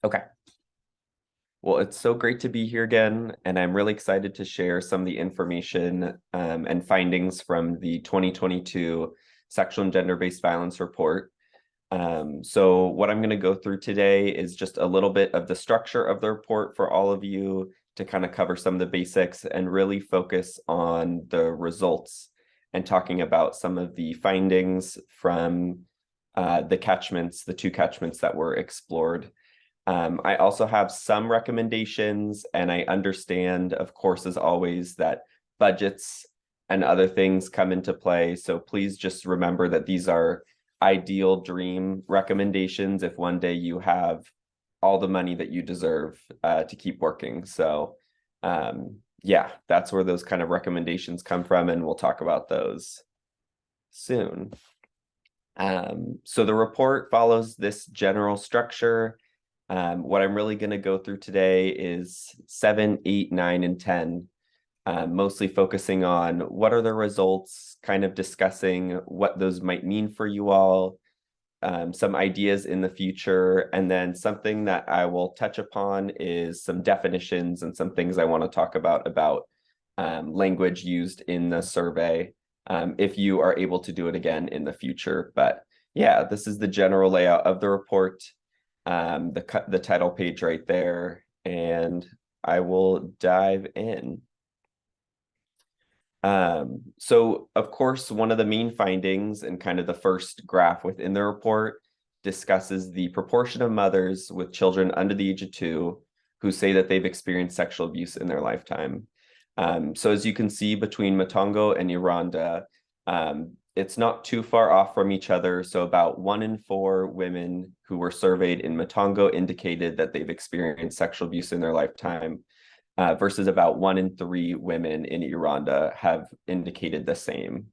Okay. Well, it's so great to be here again, and I'm really excited to share some of the information and findings from the 2022 Sexual and Gender-Based Violence Report. So what I'm going to go through today is just a little bit of the structure of the report for all of you to kind of cover some of the basics and really focus on the results and talking about some of the findings from the two catchments that were explored. I also have some recommendations, and I understand, of course, as always, that budgets and other things come into play. So please just remember that these are ideal dream recommendations if one day you have all the money that you deserve to keep working. So yeah, that's where those kind of recommendations come from, and we'll talk about those soon. So the report follows this general structure. What I'm really going to go through today is 7, 8, 9, and 10, mostly focusing on what are the results, kind of discussing what those might mean for you all, some ideas in the future, and then something that I will touch upon is some definitions and some things I want to talk about language used in the survey, if you are able to do it again in the future. But yeah, this is the general layout of the report. The title page right there, and I will dive in. So of course, one of the main findings and kind of the first graph within the report discusses the proportion of mothers with children under the age of 2 who say that they've experienced sexual abuse in their lifetime. So as you can see between Matongo and Iranda, it's not too far off from each other. So about 1 in 4 women who were surveyed in Matongo indicated that they've experienced sexual abuse in their lifetime, versus about 1 in 3 women in Iranda have indicated the same.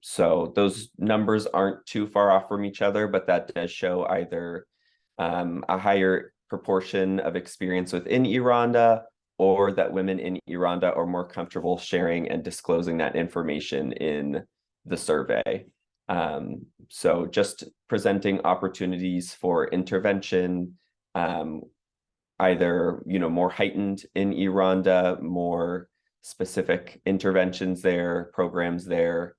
So those numbers aren't too far off from each other, but that does show either a higher proportion of experience within Iranda, or that women in Iranda are more comfortable sharing and disclosing that information in the survey. So just presenting opportunities for intervention, either more heightened in Iranda, more specific interventions there, programs there,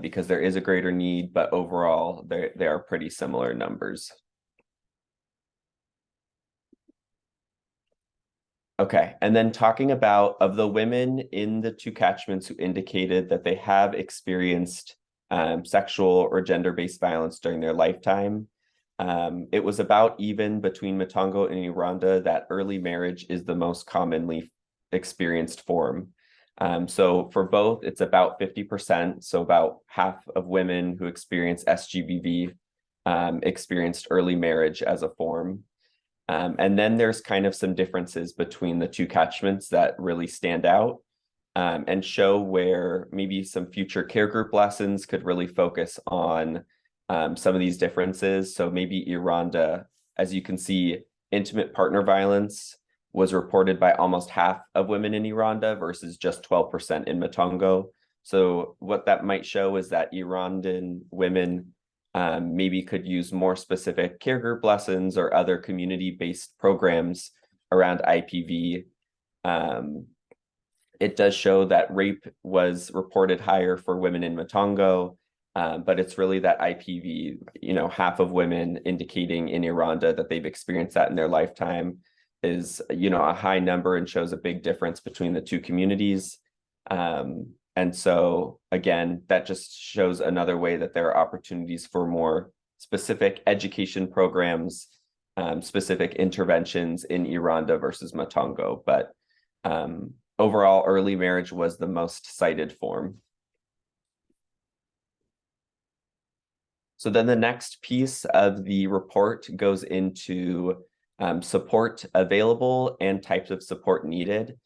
because there is a greater need, but overall they are pretty similar numbers. Okay, and then talking about of the women in the 2 catchments who indicated that they have experienced sexual or gender-based violence during their lifetime, it was about even between Matongo and Iranda that early marriage is the most commonly experienced form. So for both, it's about 50%, so about half of women who experience SGBV experienced early marriage as a form. And then there's kind of some differences between the 2 catchments that really stand out, and show where maybe some future care group lessons could really focus on some of these differences. So maybe Iranda, as you can see, intimate partner violence was reported by almost half of women in Iranda versus just 12% in Matongo. So what that might show is that Irandan women maybe could use more specific care group lessons or other community-based programs around IPV. It does show that rape was reported higher for women in Matongo, but it's really that IPV, half of women indicating in Iranda that they've experienced that in their lifetime is, a high number and shows a big difference between the 2 communities. And so, again, that just shows another way that there are opportunities for more specific education programs, specific interventions in Iranda versus Matongo. But overall, early marriage was the most cited form. So then the next piece of the report goes into support available and types of support needed.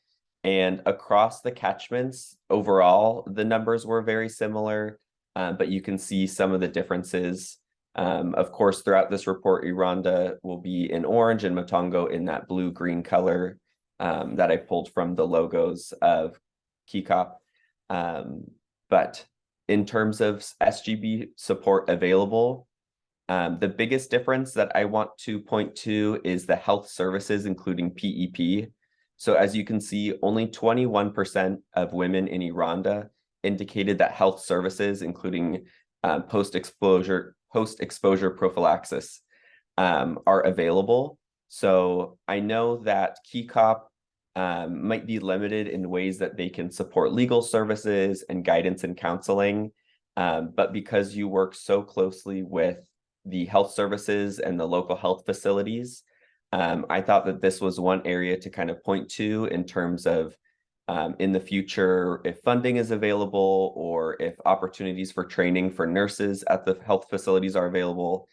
And across the catchments, overall, the numbers were very similar, but you can see some of the differences. Of course, throughout this report, Iranda will be in orange and Matongo in that blue-green color that I pulled from the logos of KIKOP. But in terms of SGB support available, The biggest difference that I want to point to is the health services, including PEP. So as you can see, only 21% of women in Rwanda indicated that health services, including post-exposure prophylaxis, are available. So I know that KIKOP might be limited in ways that they can support legal services and guidance and counseling. But because you work so closely with the health services and the local health facilities, I thought that this was one area to kind of point to in terms of in the future, if funding is available or if opportunities for training for nurses at the health facilities are available,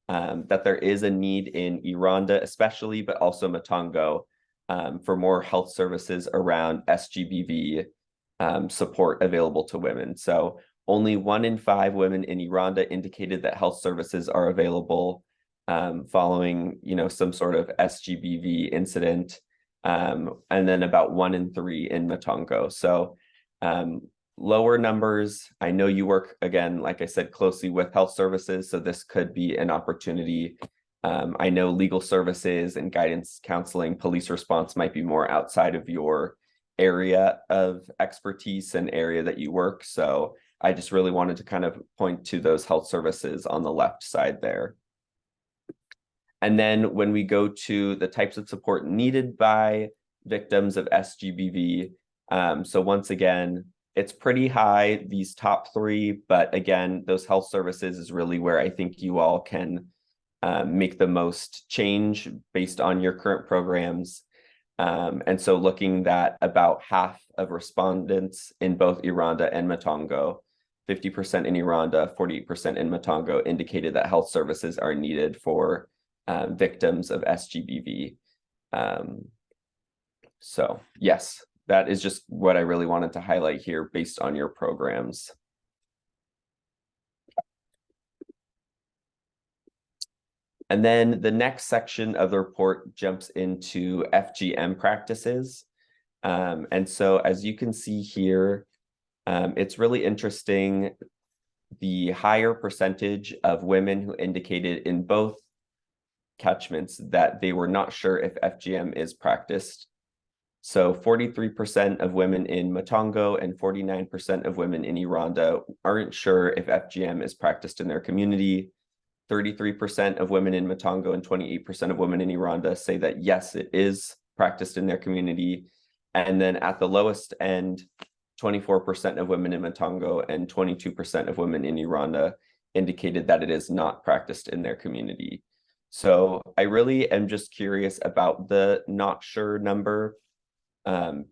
that there is a need in Rwanda especially, but also Matongo, for more health services around SGBV support available to women. So only 1 in 5 women in Rwanda indicated that health services are available following, some sort of SGBV incident, and then about 1 in 3 in Matongo. So lower numbers. I know you work, again, like I said, closely with health services, so this could be an opportunity. I know legal services and guidance counseling, police response might be more outside of your area of expertise and area that you work. So I just really wanted to kind of point to those health services on the left side there. And then when we go to the types of support needed by victims of SGBV, so once again, it's pretty high, these top 3, but again, those health services is really where I think you all can make the most change based on your current programs. And so looking that about half of respondents in both Rwanda and Matongo, 50% in Rwanda, 48% in Matongo, indicated that health services are needed for victims of SGBV. So yes, that is just what I really wanted to highlight here based on your programs. And then the next section of the report jumps into FGM practices. And so as you can see here, it's really interesting, the higher percentage of women who indicated in both catchments that they were not sure if FGM is practiced. So 43% of women in Matongo and 49% of women in Rwanda aren't sure if FGM is practiced in their community. 33% of women in Matongo and 28% of women in Rwanda say that yes, it is practiced in their community. And then at the lowest end, 24% of women in Matongo and 22% of women in Rwanda indicated that it is not practiced in their community. So I really am just curious about the not sure number,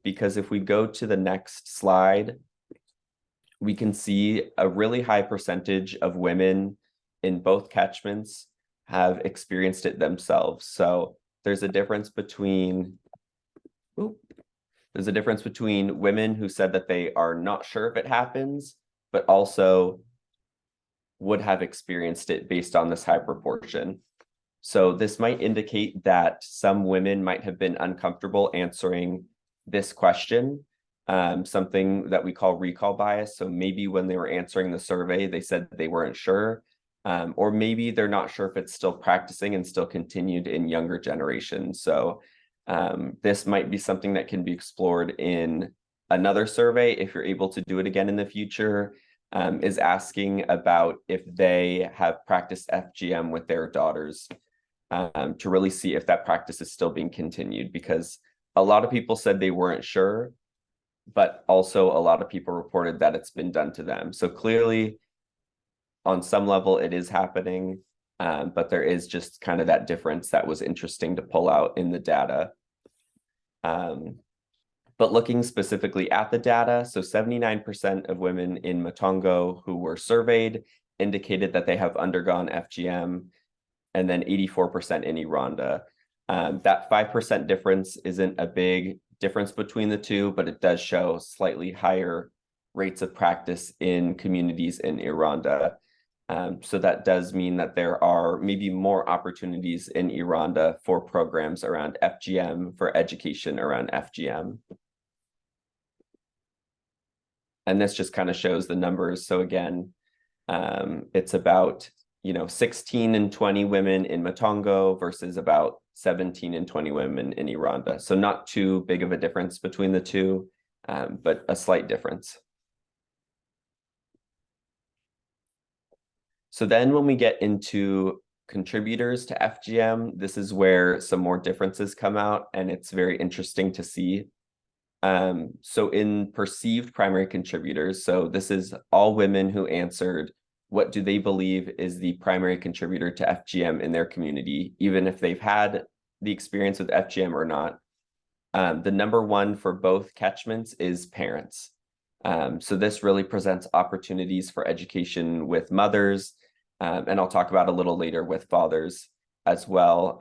because if we go to the next slide, we can see a really high percentage of women in both catchments have experienced it themselves. So there's a difference between women who said that they are not sure if it happens, but also would have experienced it based on this high proportion. So this might indicate that some women might have been uncomfortable answering this question, something that we call recall bias. So maybe when they were answering the survey, they said they weren't sure, or maybe they're not sure if it's still practicing and still continued in younger generations. So this might be something that can be explored in another survey if you're able to do it again in the future, is asking about if they have practiced FGM with their daughters, to really see if that practice is still being continued, because a lot of people said they weren't sure, but also a lot of people reported that it's been done to them. So clearly, on some level, it is happening, but there is just kind of that difference that was interesting to pull out in the data. But looking specifically at the data, so 79% of women in Matongo who were surveyed indicated that they have undergone FGM, and then 84% in Rwanda. That 5% difference isn't a big difference between the two, but it does show slightly higher rates of practice in communities in Rwanda. So that does mean that there are maybe more opportunities in Rwanda for programs around FGM, for education around FGM. And this just kind of shows the numbers. So again, it's about, 16 and 20 women in Matongo versus about 17 and 20 women in Iranda. So not too big of a difference between the two, but a slight difference. So then when we get into contributors to FGM, this is where some more differences come out, and it's very interesting to see. So in perceived primary contributors, so this is all women who answered what do they believe is the primary contributor to FGM in their community, even if they've had the experience with FGM or not. The number one for both catchments is parents. So this really presents opportunities for education with mothers, and I'll talk about a little later with fathers as well,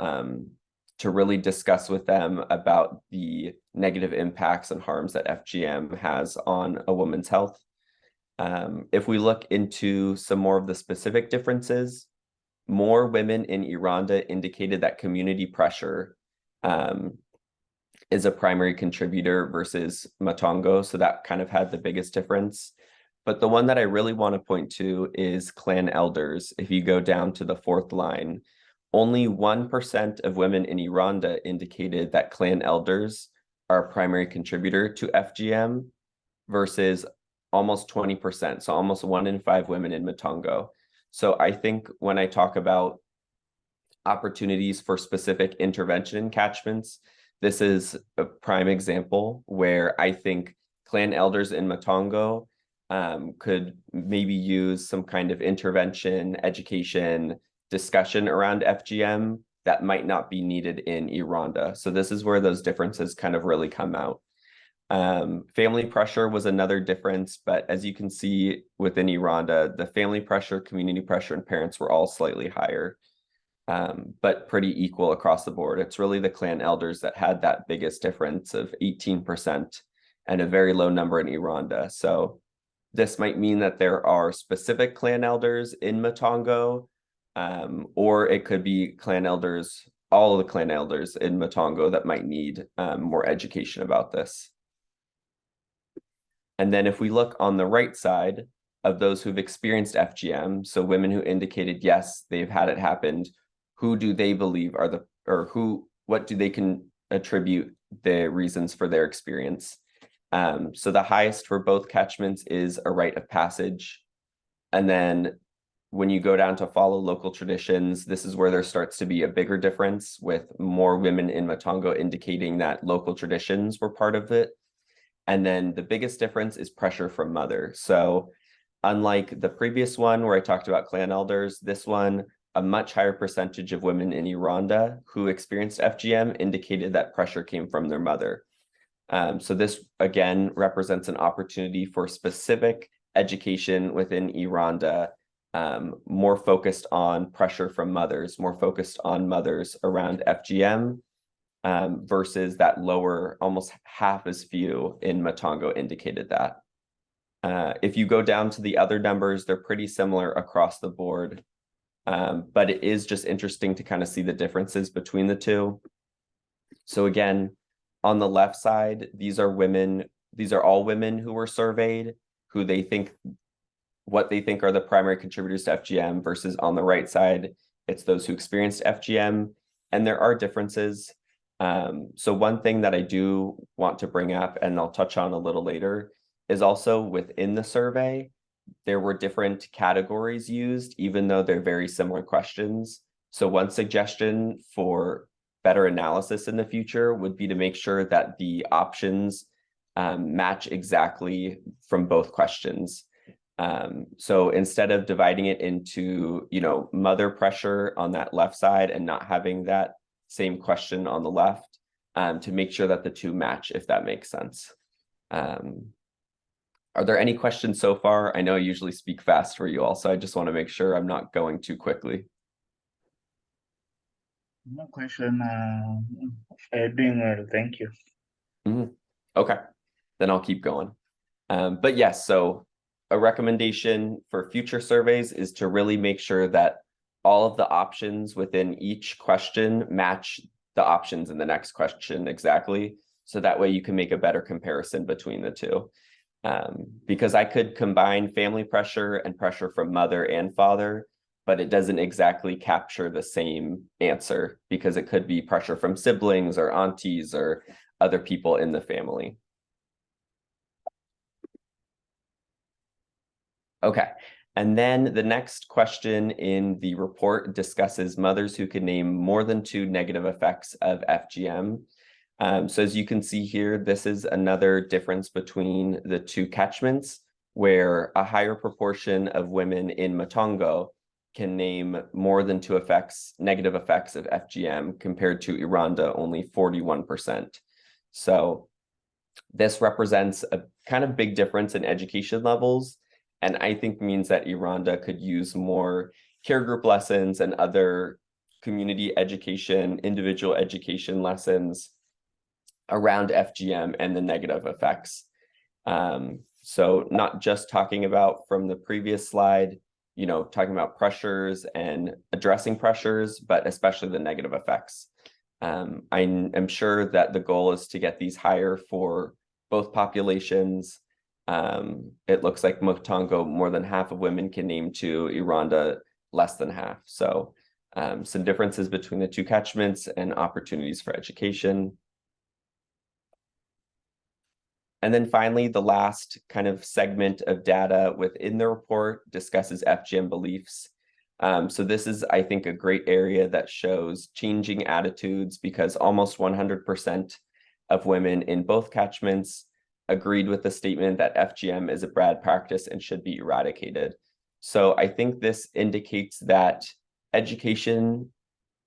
to really discuss with them about the negative impacts and harms that FGM has on a woman's health. If we look into some more of the specific differences, more women in Iranda indicated that community pressure is a primary contributor versus Matongo, so that kind of had the biggest difference. But the one that I really want to point to is clan elders. If you go down to the fourth line, only 1% of women in Iranda indicated that clan elders are a primary contributor to FGM versus almost 20%, so almost 1 in 5 women in Matongo. So I think when I talk about opportunities for specific intervention in catchments, this is a prime example where I think clan elders in Matongo could maybe use some kind of intervention, education, discussion around FGM that might not be needed in Iranda. So this is where those differences kind of really come out. Family pressure was another difference, but as you can see within Iranda, the family pressure, community pressure, and parents were all slightly higher, but pretty equal across the board. It's really the clan elders that had that biggest difference of 18% and a very low number in Iranda. So this might mean that there are specific clan elders in Matongo, or it could be clan elders, all of the clan elders in Matongo that might need more education about this. And then if we look on the right side of those who've experienced FGM, so women who indicated, yes, they've had it happen, who do they believe are what do they can attribute the reasons for their experience? So the highest for both catchments is a rite of passage. And then when you go down to follow local traditions, this is where there starts to be a bigger difference, with more women in Matongo indicating that local traditions were part of it. And then the biggest difference is pressure from mother. So unlike the previous one where I talked about clan elders, this one, a much higher percentage of women in Iranda who experienced FGM indicated that pressure came from their mother. So this, again, represents an opportunity for specific education within Iranda, more focused on pressure from mothers, more focused on mothers around FGM, versus that lower, almost half as few in Matongo indicated that. If you go down to the other numbers, they're pretty similar across the board, but it is just interesting to kind of see the differences between the two. So again, on the left side, these are all women who were surveyed, what they think are the primary contributors to FGM, versus on the right side, it's those who experienced FGM, and there are differences. So one thing that I do want to bring up, and I'll touch on a little later, is also within the survey, there were different categories used, even though they're very similar questions. So one suggestion for better analysis in the future would be to make sure that the options match exactly from both questions. So instead of dividing it into, mother pressure on that left side and not having that same question on the left, to make sure that the two match, if that makes sense. Are there any questions so far? I know I usually speak fast for you all, so I just want to make sure I'm not going too quickly. No question. Doing well, thank you. Okay, then I'll keep going. But yes, so a recommendation for future surveys is to really make sure that all of the options within each question match the options in the next question exactly. So that way you can make a better comparison between the two. Because I could combine family pressure and pressure from mother and father, but it doesn't exactly capture the same answer because it could be pressure from siblings or aunties or other people in the family. Okay, and then the next question in the report discusses mothers who can name more than 2 negative effects of FGM. So as you can see here, this is another difference between the two catchments, where a higher proportion of women in Matongo can name more than 2 negative effects of FGM, compared to Iranda, only 41%. So this represents a kind of big difference in education levels, and I think means that Iranda could use more care group lessons and other community education, individual education lessons around FGM and the negative effects. So not just talking about from the previous slide, talking about pressures and addressing pressures, but especially the negative effects. I am sure that the goal is to get these higher for both populations. It looks like Matongo, more than half of women can name 2, Iranda, less than half. So some differences between the two catchments and opportunities for education. And then finally, the last kind of segment of data within the report discusses FGM beliefs. So this is, I think, a great area that shows changing attitudes, because almost 100% of women in both catchments agreed with the statement that FGM is a bad practice and should be eradicated. So I think this indicates that education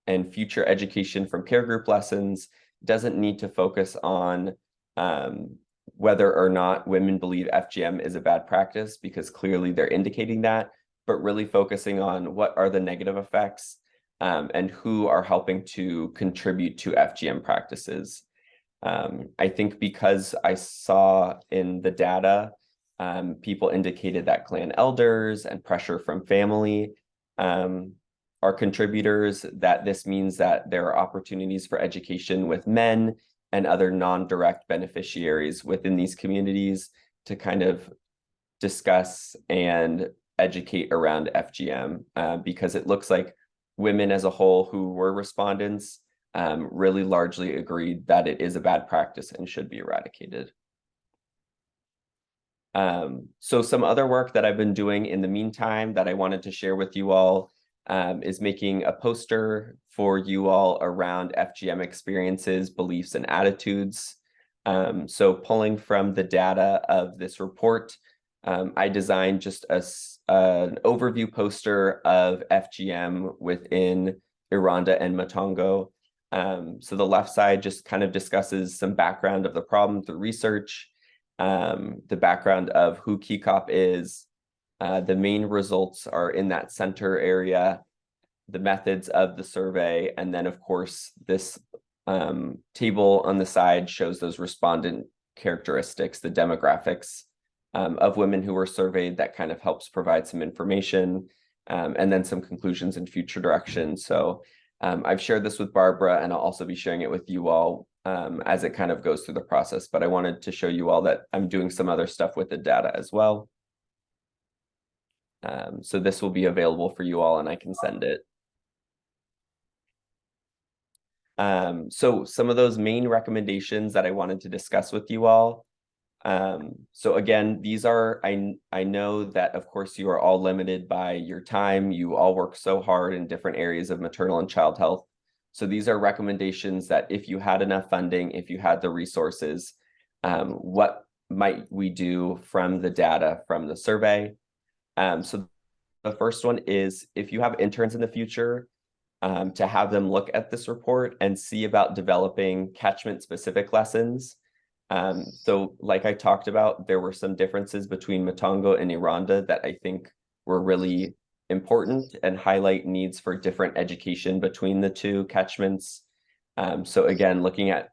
and future education from care group lessons doesn't need to focus on whether or not women believe FGM is a bad practice, because clearly they're indicating that, but really focusing on what are the negative effects and who are helping to contribute to FGM practices. I think because I saw in the data, people indicated that clan elders and pressure from family are contributors, that this means that there are opportunities for education with men and other non-direct beneficiaries within these communities to kind of discuss and educate around FGM, because it looks like women as a whole who were respondents really largely agreed that it is a bad practice and should be eradicated. So some other work that I've been doing in the meantime that I wanted to share with you all is making a poster for you all around FGM experiences, beliefs, and attitudes. So pulling from the data of this report, I designed just an overview poster of FGM within Iranda and Matongo. So the left side just kind of discusses some background of the problem through research, the background of who KIKOP is. The main results are in that center area, the methods of the survey, and then of course this table on the side shows those respondent characteristics, the demographics of women who were surveyed. That kind of helps provide some information, and then some conclusions and future directions. So I've shared this with Barbara, and I'll also be sharing it with you all as it kind of goes through the process. But I wanted to show you all that I'm doing some other stuff with the data as well. So this will be available for you all, and I can send it. So some of those main recommendations that I wanted to discuss with you all. So again, these are, I know that of course you are all limited by your time. You all work so hard in different areas of maternal and child health. So these are recommendations that if you had enough funding, if you had the resources, what might we do from the data from the survey? So the first one is, if you have interns in the future, to have them look at this report and see about developing catchment-specific lessons. So like I talked about, there were some differences between Matongo and Iranda that I think were really important and highlight needs for different education between the two catchments. So again, looking at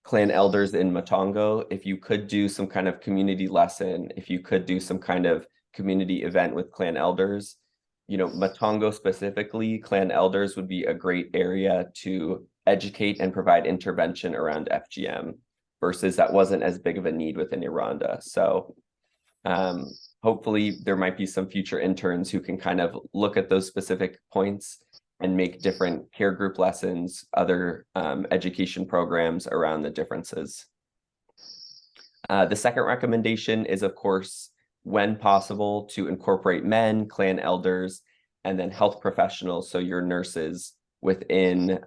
clan elders in Matongo, if you could do some kind of community lesson, if you could do some kind of community event with clan elders, Matongo specifically, clan elders would be a great area to educate and provide intervention around FGM, versus that wasn't as big of a need within Iranda. So Hopefully there might be some future interns who can kind of look at those specific points and make different peer group lessons, other education programs around the differences. The second recommendation is, of course, when possible, to incorporate men, clan elders, and then health professionals, so your nurses, within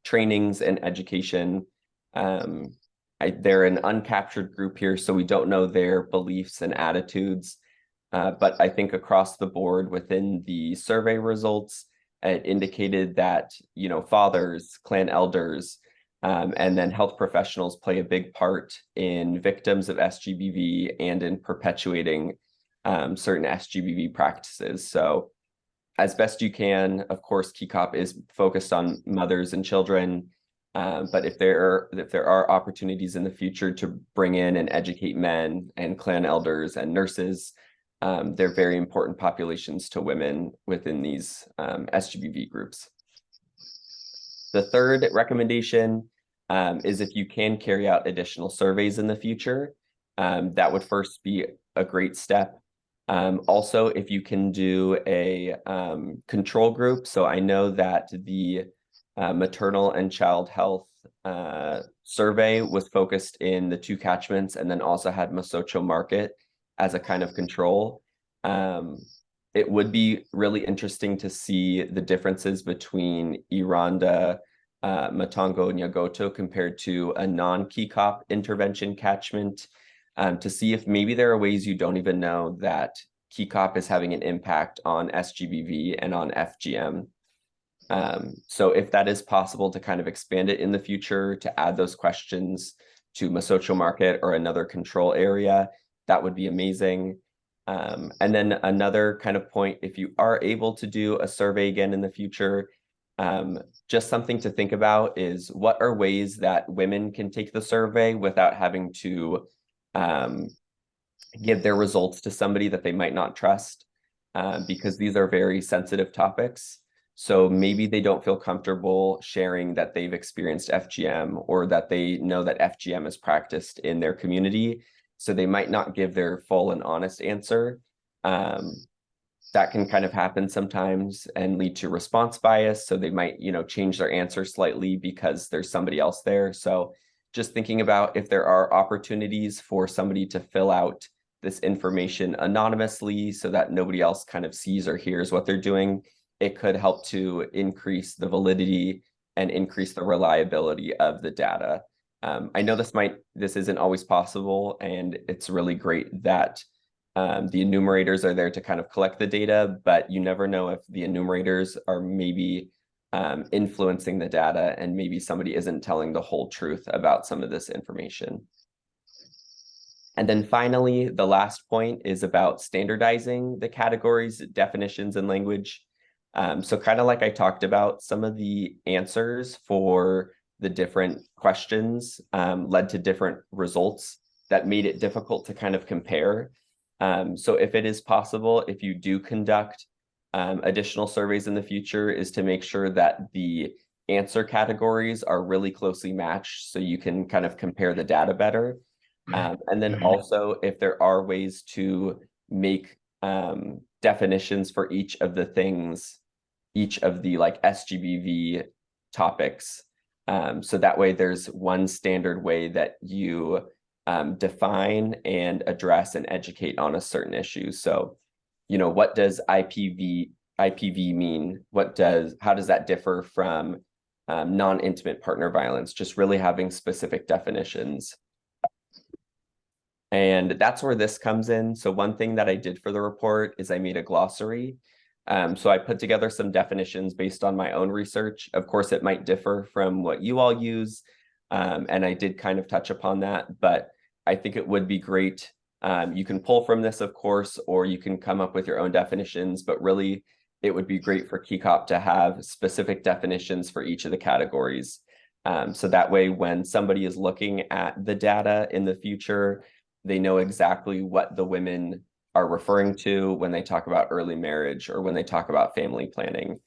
trainings and education. They're an uncaptured group here, so we don't know their beliefs and attitudes. But I think across the board within the survey results, it indicated that, you know, fathers, clan elders, and then health professionals play a big part in victims of SGBV and in perpetuating certain SGBV practices. So as best you can, of course, KIKOP is focused on mothers and children. But if there are opportunities in the future to bring in and educate men and clan elders and nurses, they're very important populations to women within these SGBV groups. The third recommendation is if you can carry out additional surveys in the future, that would first be a great step. Also, if you can do a control group. So I know that the maternal and child health survey was focused in the 2 catchments and then also had Mosocho Market as a kind of control. It would be really interesting to see the differences between Iranda, Matongo, and Yagoto compared to a non-KIKOP intervention catchment, to see if maybe there are ways you don't even know that KIKOP is having an impact on SGBV and on FGM. So if that is possible to kind of expand it in the future, to add those questions to Mosocho Market or another control area, that would be amazing. And then another kind of point, if you are able to do a survey again in the future, just something to think about is what are ways that women can take the survey without having to give their results to somebody that they might not trust, because these are very sensitive topics. So maybe they don't feel comfortable sharing that they've experienced FGM or that they know that FGM is practiced in their community. So they might not give their full and honest answer. That can kind of happen sometimes and lead to response bias. So they might, you know, change their answer slightly because there's somebody else there. So just thinking about if there are opportunities for somebody to fill out this information anonymously so that nobody else kind of sees or hears what they're doing, it could help to increase the validity and increase the reliability of the data. I know this isn't always possible, and it's really great that the enumerators are there to kind of collect the data, but you never know if the enumerators are maybe influencing the data and maybe somebody isn't telling the whole truth about some of this information. And then finally, the last point is about standardizing the categories, definitions, and language. So kind of like I talked about, some of the answers for the different questions led to different results that made it difficult to kind of compare. So if it is possible, if you do conduct additional surveys in the future, is to make sure that the answer categories are really closely matched so you can kind of compare the data better. And then also, if there are ways to make definitions for each of the things, each of the like SGBV topics, so that way there's one standard way that you define and address and educate on a certain issue. So, you know, what does IPV mean? How does that differ from non-intimate partner violence? Just really having specific definitions. And that's where this comes in. So one thing that I did for the report is I made a glossary. So I put together some definitions based on my own research. Of course, it might differ from what you all use. And I did kind of touch upon that, but I think it would be great. You can pull from this, of course, or you can come up with your own definitions, but really it would be great for KIKOP to have specific definitions for each of the categories. So that way, when somebody is looking at the data in the future, they know exactly what the women are referring to when they talk about early marriage or when they talk about family planning,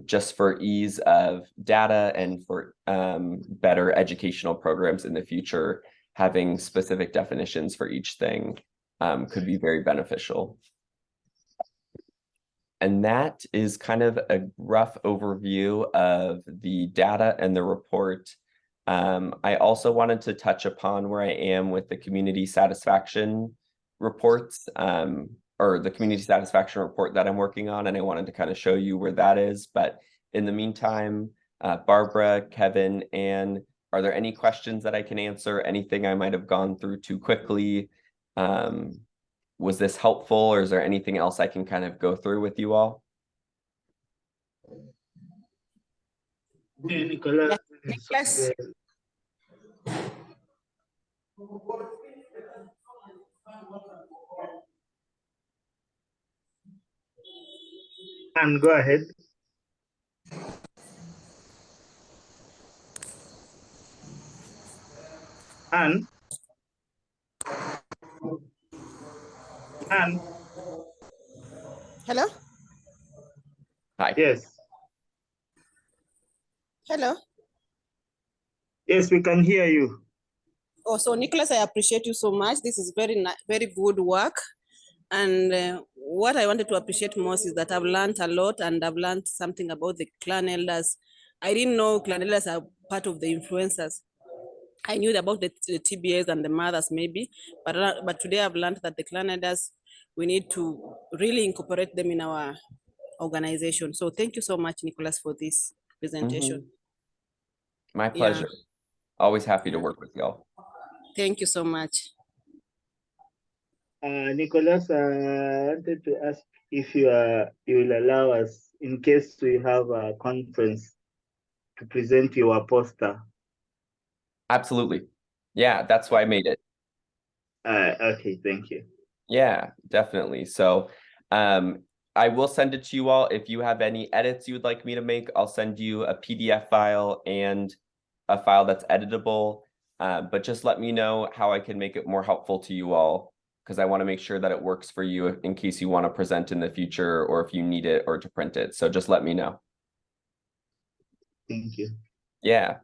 just for ease of data and for better educational programs in the future, having specific definitions for each thing could be very beneficial. And that is kind of a rough overview of the data and the report. I also wanted to touch upon where I am with the community satisfaction reports, or the community satisfaction report that I'm working on, and I wanted to kind of show you where that is. But in the meantime, Barbara, Kevin, Anne, are there any questions that I can answer? Anything I might have gone through too quickly? Was this helpful, or is there anything else I can kind of go through with you all? Hey, Nicolas. Nicholas. And go ahead. And Hello? Hi. yes. Hello? Yes, we can hear you. Oh, so Nicholas, I appreciate you so much. This is very good work. And what I wanted to appreciate most is that I've learned a lot, and I've learned something about the clan elders. I didn't know clan elders are part of the influencers. I knew about the TBAs and the mothers maybe, but today I've learned that the clan elders, we need to really incorporate them in our organization. So thank you so much, Nicholas, for this presentation. My pleasure. Yeah. Always happy to work with y'all. Thank you so much. Nicholas, I wanted to ask if you will allow us, in case we have a conference, to present your poster. Absolutely. Yeah, that's why I made it. Okay, thank you. Yeah, definitely. So I will send it to you all. If you have any edits you would like me to make, I'll send you a PDF file and a file that's editable. But just let me know how I can make it more helpful to you all, because I want to make sure that it works for you in case you want to present in the future, or if you need it or to print it. So just let me know. Thank you. Yeah.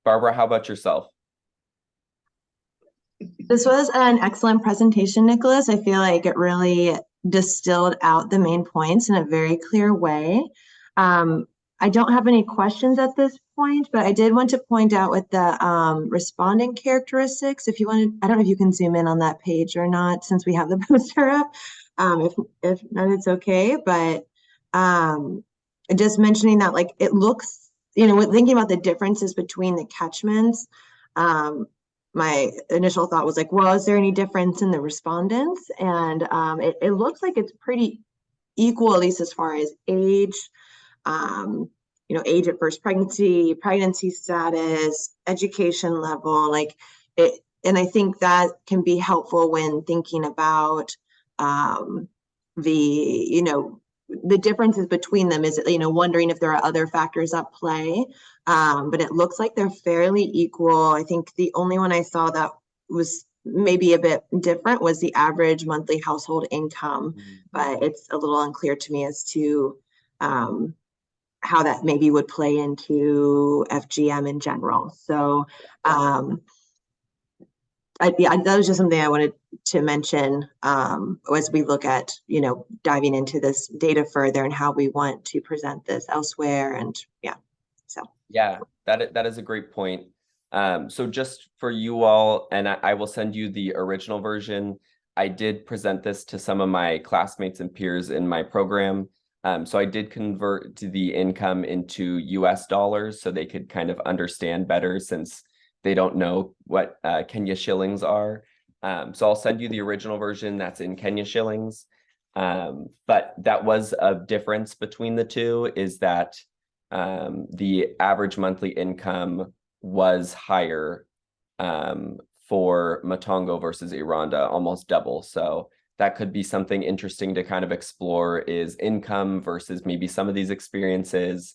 Barbara, how about yourself? This was an excellent presentation, Nicholas. I feel like it really distilled out the main points in a very clear way. I don't have any questions at this point, but I did want to point out with the responding characteristics, if you want to, I don't know if you can zoom in on that page or not, since we have the poster up. If not, it's okay. But just mentioning that, like, it looks, thinking about the differences between the catchments, my initial thought was like, well, is there any difference in the respondents? And it looks like it's pretty equal, at least as far as age, age at first pregnancy, pregnancy status, education level, like it. And I think that can be helpful when thinking about the differences between them. Is it, wondering if there are other factors at play. But it looks like they're fairly equal. I think the only one I saw that was maybe a bit different was the average monthly household income, but it's a little unclear to me as to how that maybe would play into FGM in general. So that was just something I wanted to mention as we look at, diving into this data further and how we want to present this elsewhere. And yeah, so. Yeah, that is a great point. So just for you all, and I will send you the original version. I did present this to some of my classmates and peers in my program. So I did convert to the income into US dollars so they could kind of understand better, since they don't know what Kenya shillings are. So I'll send you the original version that's in Kenya shillings. But that was a difference between the two, is that the average monthly income was higher for Matongo versus Iranda, almost double. So that could be something interesting to kind of explore, is income versus maybe some of these experiences.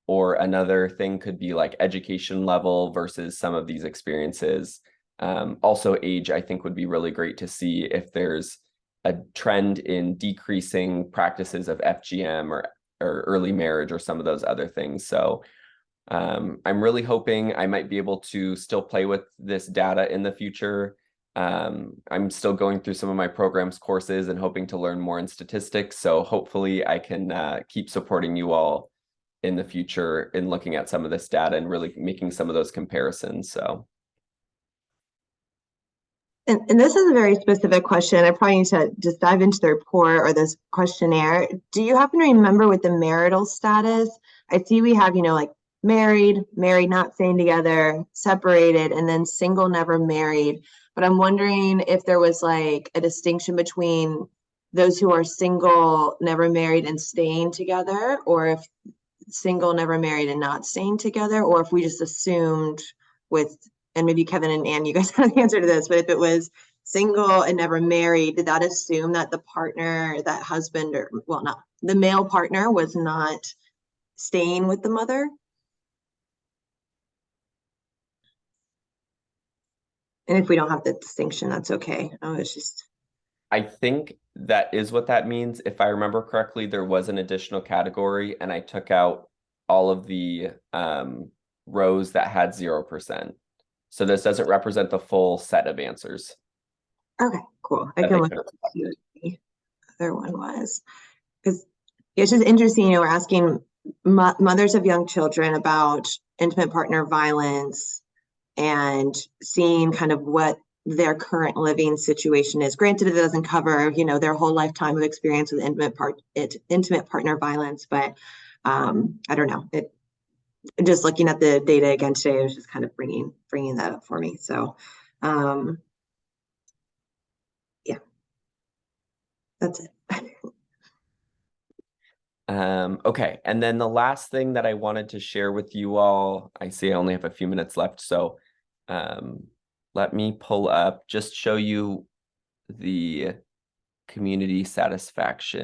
Or another thing could be like education level versus some of these experiences. Also age, I think, would be really great to see if there's a trend in decreasing practices of FGM or early marriage or some of those other things. So I'm really hoping I might be able to still play with this data in the future. I'm still going through some of my programs courses and hoping to learn more in statistics. So hopefully I can keep supporting you all in the future in looking at some of this data and really making some of those comparisons. So. And this is a very specific question. I probably need to just dive into the report or this questionnaire. Do you happen to remember with the marital status? I see we have, like married, not staying together, separated, and then single, never married. But I'm wondering if there was like a distinction between those who are single, never married, and staying together, or if single, never married, and not staying together, or if we just assumed with, and maybe Kevin and Ann, you guys have the answer to this, but if it was single and never married, did that assume that the partner, that husband, or well, not the male partner, was not staying with the mother? And if we don't have the distinction, that's okay. It's just. I think that is what that means. If I remember correctly, there was an additional category and I took out all of the rows that had 0%. So this doesn't represent the full set of answers. Okay, cool. I can look at what the other one was. Because it's just interesting, we're asking mothers of young children about intimate partner violence and seeing kind of what their current living situation is. Granted, it doesn't cover, their whole lifetime of experience with intimate partner violence, but I don't know. Just looking at the data again today, it was just kind of bringing that up for me. So, yeah, that's it. Okay, and then the last thing that I wanted to share with you all, I see I only have a few minutes left, so let me pull up, just show you the community satisfaction